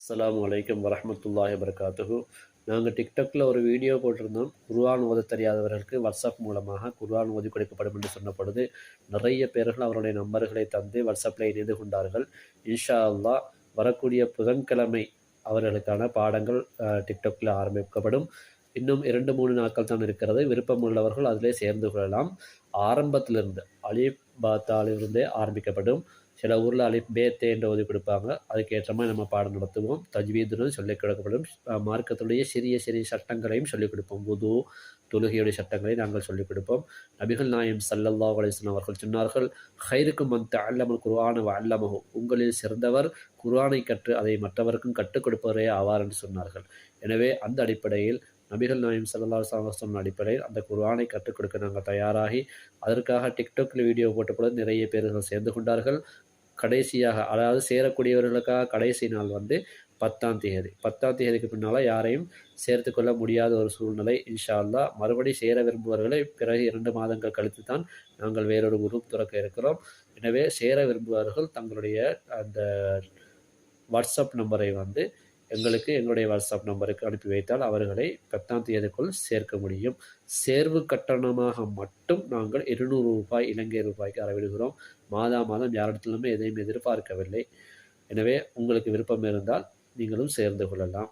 அஸ்ஸலாமு அலைக்கும் வரஹ்மத்துல்லாஹி வபரகாத்துஹு. நாங்கள் டிக்டாக்ல ஒரு வீடியோ போட்டிருந்தோம். குர்ஆன் ஓத தெரியாதவர்களுக்கு வாட்ஸ்அப் மூலமாக குர்ஆன் ஓதி கொடுக்கப்படும் என்று சொன்னபொழுது நிறைய பேர்கள் அவருடைய நம்பர்களை தந்து வாட்ஸ்அப்பில் இணைந்து கொண்டார்கள். இன்ஷா அல்லாஹ் வரக்கூடிய புதன்கிழமை அவர்களுக்கான பாடங்கள் டிக்டாக்ல ஆரம்பிக்கப்படும். இன்னும் 2-3 நாட்கள் தான் இருக்கிறது. விருப்பம் உள்ளவர்கள் அதிலே சேர்ந்து கொள்ளலாம். ஆரம்பத்திலிருந்து அலிப் பாத்தாலிருந்தே ஆரம்பிக்கப்படும். சில ஊரில் அலிப் பே தேன்ற ஓதி கொடுப்பாங்க. அதுக்கேற்ற மாதிரி நம்ம பாடம் நடத்துவோம். தஜ்வீதுடன் சொல்லிக் கொடுக்கப்படும். மார்க்கத்துடைய சிறிய சிறிய சட்டங்களையும் சொல்லிக் கொடுப்போம். வுது, தொழுகையுடைய சட்டங்களை நாங்கள் சொல்லிக் கொடுப்போம். நபிகள் நாயகம் ஸல்லல்லாஹு அலைஹி வஸல்லம் அவர்கள் சொன்னார்கள், "ஹைருக்கும் மன் தஅல்லமல் குர்ஆன வ அல்லமஹு." உங்களில் சிறந்தவர் குர்ஆனை கற்று அதை மற்றவருக்கும் கற்றுக் கொடுப்பவரே ஆவார் என்று சொன்னார்கள். எனவே அந்த அடிப்படையில் நபிகள் நாயகம் ஸல்லல்லாஹு அலைஹி வஸல்லம் சொன்ன அடிப்படையில் அந்த குர்ஆனை கற்றுக் கொடுக்க நாங்கள் தயாராகி அதற்காக டிக்டாக்ல வீடியோ போட்டபொழுது நிறைய பேர்கள் சேர்ந்து கொண்டார்கள். கடைசியாக அதாவது சேரக்கூடியவர்களுக்காக கடைசி நாள் 10ஆம் தேதி. 10ஆம் தேதிக்கு பின்னால் யாரையும் சேர்த்து கொள்ள முடியாத ஒரு சூழ்நிலை. இன்ஷா அல்லாஹ் மறுபடி சேர விரும்புபவர்களை பிறகு 2 மாதங்கள் கழித்து தான் நாங்கள் வேறொரு குரூப் துறக்க இருக்கிறோம். எனவே சேர விரும்புபவர்கள் தங்களுடைய அந்த வாட்ஸ்அப் நம்பரை எங்களுடைய வாட்ஸ்அப் நம்பருக்கு அனுப்பி வைத்தால் அவர்களை 10ஆம் தேதிக்குள் சேர்க்க முடியும். சேர்வு கட்டணமாக மட்டும் நாங்கள் ரூ. 200 இலங்கை ரூபாய்க்கு அறவிடுகிறோம். மாதம் யாரிடத்திலுமே எதையும் எதிர்பார்க்கவில்லை. எனவே உங்களுக்கு விருப்பம் இருந்தால் நீங்களும் சேர்ந்து கொள்ளலாம்.